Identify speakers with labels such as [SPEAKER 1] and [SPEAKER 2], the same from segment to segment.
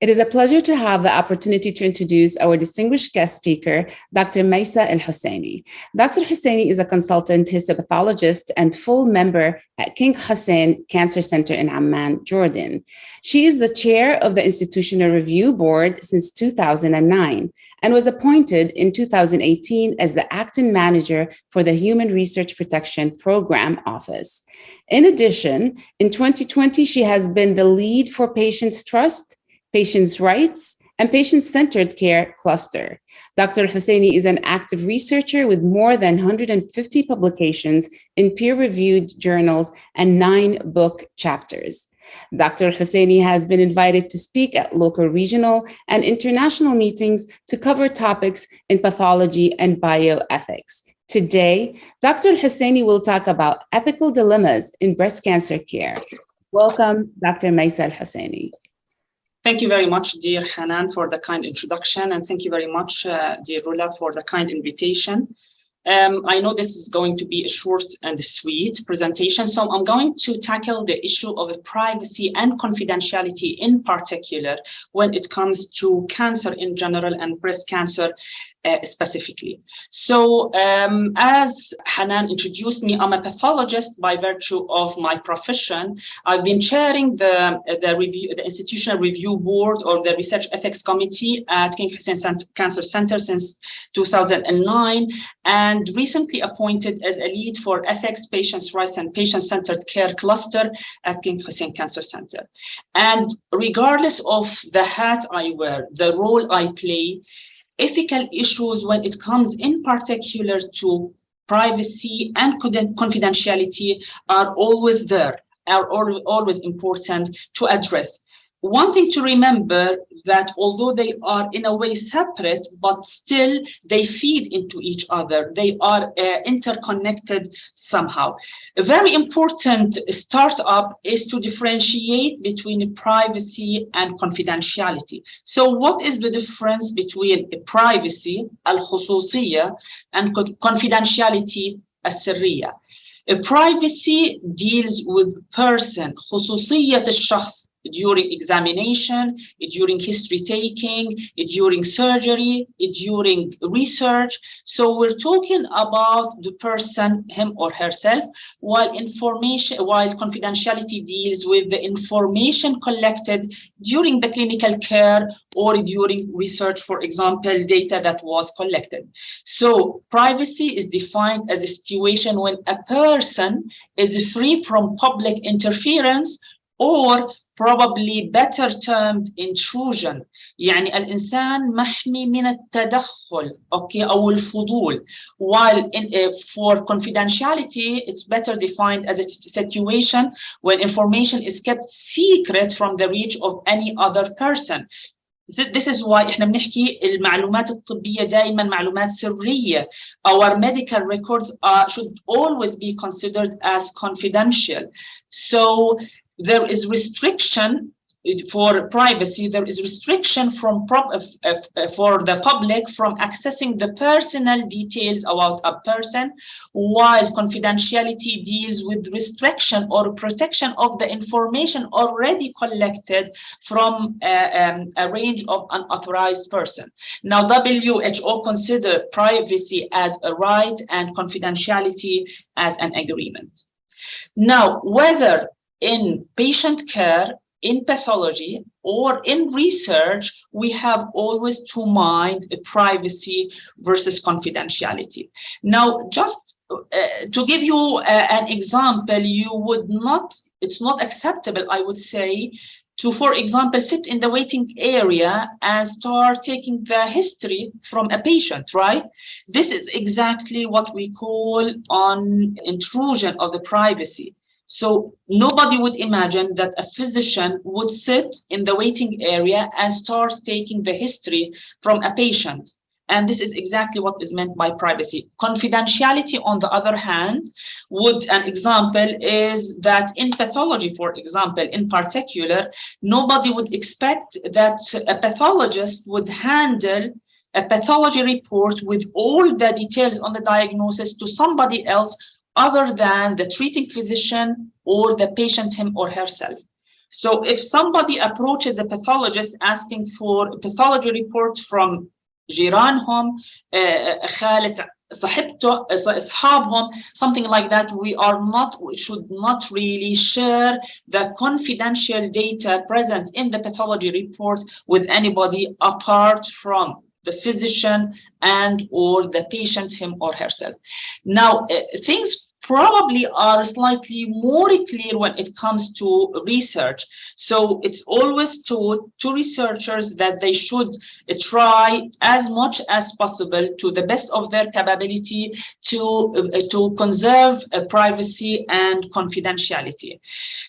[SPEAKER 1] It is a pleasure to have the opportunity to introduce our distinguished guest speaker, Dr. Maysa Al Hussaini. Dr. Hussaini is a consultant histopathologist and full member at King Hussein Cancer Center in Amman, Jordan. She is the chair of the Institutional Review Board since 2009 and was appointed in 2018 as the acting manager for the Human Research Protection Program Office. In addition, in 2020, she has been the lead for Patients' Trust, Patients' Rights, and Patient-Centered Care Cluster. Dr. Hussaini is an active researcher with more than 150 publications in peer-reviewed journals and 9 book chapters. Dr. Hussaini has been invited to speak at local, regional, and international meetings to cover topics in pathology and bioethics. Today, Dr. Hussaini will talk about ethical dilemmas in breast cancer care. Welcome, Dr. Maysa Al Hussaini.
[SPEAKER 2] Thank you very much, dear Hanan, for the kind introduction, and thank you very much, dear Rula, for the kind invitation. I know this is going to be a short and sweet presentation, so I'm going to tackle the issue of privacy and confidentiality in particular when it comes to cancer in general and breast cancer specifically. So as Hanan introduced me, I'm a pathologist by virtue of my profession. I've been chairing the Institutional Review Board or the Research Ethics Committee at King Hussein Cancer Center since 2009, and recently appointed as a lead for Ethics, Patients' Rights, and Patient-Centered Care Cluster at King Hussein Cancer Center. And regardless of the hat I wear, the role I play, ethical issues when it comes in particular to privacy and confidentiality are always there, are always important to address. One thing to remember that although they are in a way separate, but still they feed into each other. They are interconnected somehow. A very important startup is to differentiate between privacy and confidentiality. So what is the difference between privacy, al-khususiyya, and confidentiality, al-sirriyya? Privacy deals with person, khususiyyat al-shakhs, during examination, during history taking, during surgery, during research. So we're talking about the person, him or herself, while confidentiality deals with the information collected during the clinical care or during research, for example, data that was collected. So privacy is defined as a situation when a person is free from public interference or probably better termed intrusion. يعني الإنسان محمي من التدخل, okay, أو الفضول. While for confidentiality, it's better defined as a situation when information is kept secret from the reach of any other person. This is why احنا بنحكي المعلومات الطبية دائما معلومات سرية. Our medical records should always be considered as confidential. So there is restriction for privacy. There is restriction for the public from accessing the personal details about a person, while confidentiality deals with restriction or protection of the information already collected from a range of unauthorized person. Now, WHO consider privacy as a right and confidentiality as an agreement. Now, whether in patient care, in pathology, or in research, we have always to mind privacy versus confidentiality. Now, just to give you an example, it's not acceptable, I would say, to, for example, sit in the waiting area and start taking the history from a patient, right? This is exactly what we call an intrusion of the privacy. So nobody would imagine that a physician would sit in the waiting area and start taking the history from a patient. And this is exactly what is meant by privacy. Confidentiality, on the other hand, an example is that in pathology, for example, in particular, nobody would expect that a pathologist would handle a pathology report with all the details on the diagnosis to somebody else other than the treating physician or the patient, him or herself. So if somebody approaches a pathologist asking for a pathology report from جيرانهم, خالة صاحبته, أصحابهم, something like that, we should not really share the confidential data present in the pathology report with anybody apart from the physician and or the patient him or herself. Now, things probably are slightly more clear when it comes to research. So it's always taught to researchers that they should try as much as possible to the best of their capability to conserve privacy and confidentiality.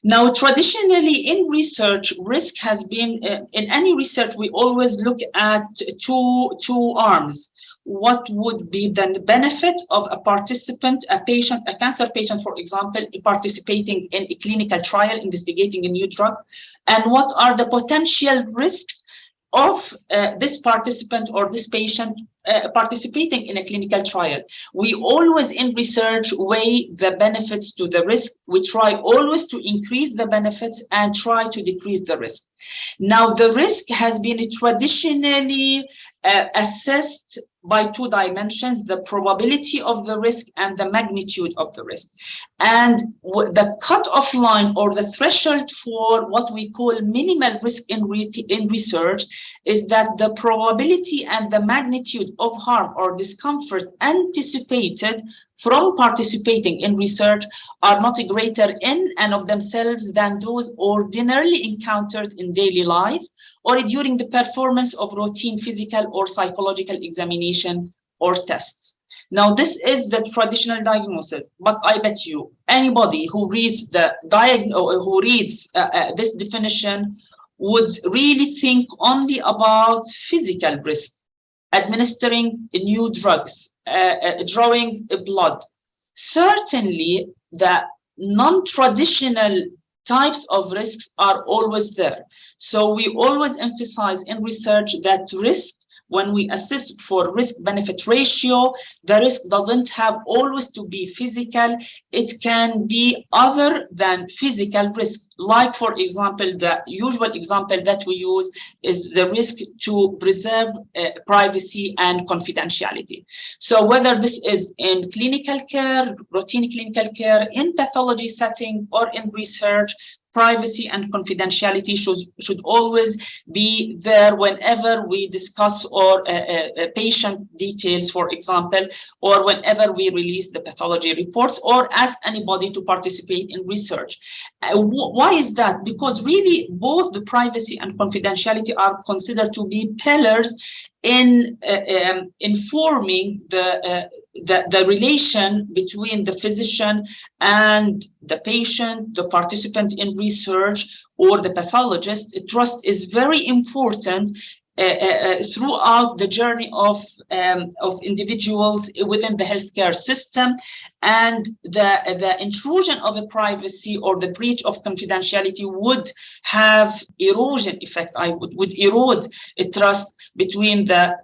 [SPEAKER 2] Now, traditionally in research, risk has been, in any research, we always look at two arms. What would be the benefit of a participant, a patient, a cancer patient, for example, participating in a clinical trial, investigating a new drug, and what are the potential risks of this participant or this patient participating in a clinical trial. We always in research weigh the benefits to the risk. We try always to increase the benefits and try to decrease the risk. Now, the risk has been traditionally assessed by two dimensions, the probability of the risk and the magnitude of the risk. And the cutoff line or the threshold for what we call minimal risk in research is that the probability and the magnitude of harm or discomfort anticipated from participating in research are not greater in and of themselves than those ordinarily encountered in daily life or during the performance of routine physical or psychological examination or tests. Now, this is the traditional diagnosis, but I bet you anybody who reads this definition would really think only about physical risk, administering new drugs, drawing blood. Certainly, the non-traditional types of risks are always there. So we always emphasize in research that risk, when we assess for risk-benefit ratio, the risk doesn't have always to be physical. It can be other than physical risk. Like, for example, the usual example that we use is the risk to preserve privacy and confidentiality. So whether this is in clinical care, routine clinical care, in pathology setting, or in research, privacy and confidentiality should always be there whenever we discuss or patient details, for example, or whenever we release the pathology reports or ask anybody to participate in research. Why is that? Because really both the privacy and confidentiality are considered to be pillars in informing the relation between the physician and the patient, the participant in research, or the pathologist. Trust is very important throughout the journey of individuals within the healthcare system, and the intrusion of a privacy or the breach of confidentiality would have erosion effect. Would erode trust between the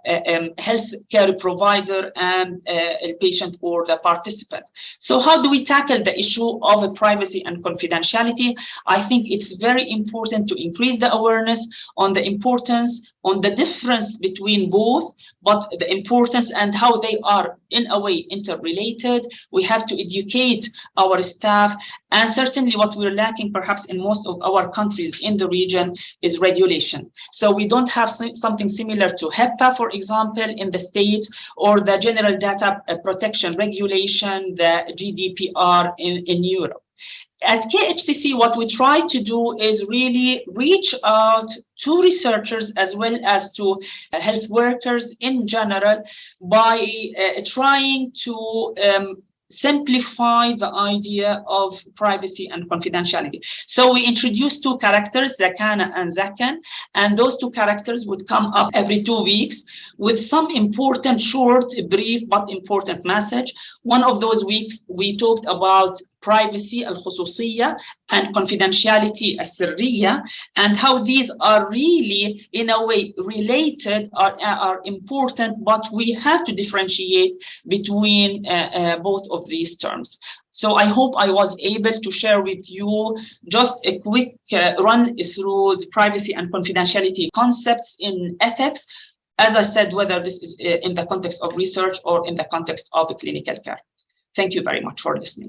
[SPEAKER 2] healthcare provider and a patient or the participant. So how do we tackle the issue of privacy and confidentiality? I think it's very important to increase the awareness on the importance, on the difference between both, but the importance and how they are in a way interrelated. We have to educate our staff, and certainly what we're lacking perhaps in most of our countries in the region is regulation. So we don't have something similar to HIPAA, for example, in the States, or the General Data Protection Regulation, the GDPR in Europe. At KHCC, what we try to do is really reach out to researchers as well as to health workers in general by trying to simplify the idea of privacy and confidentiality. So we introduced two characters, Zakana and Zakan, and those two characters would come up every 2 weeks with some important, short, brief, but important message. One of those weeks, we talked about privacy al-khususiyya and confidentiality as-sirriya, and how these are really in a way related, are important, but we have to differentiate between both of these terms. So I hope I was able to share with you just a quick run through the privacy and confidentiality concepts in ethics, as I said, whether this is in the context of research or in the context of clinical care. Thank you very much for listening.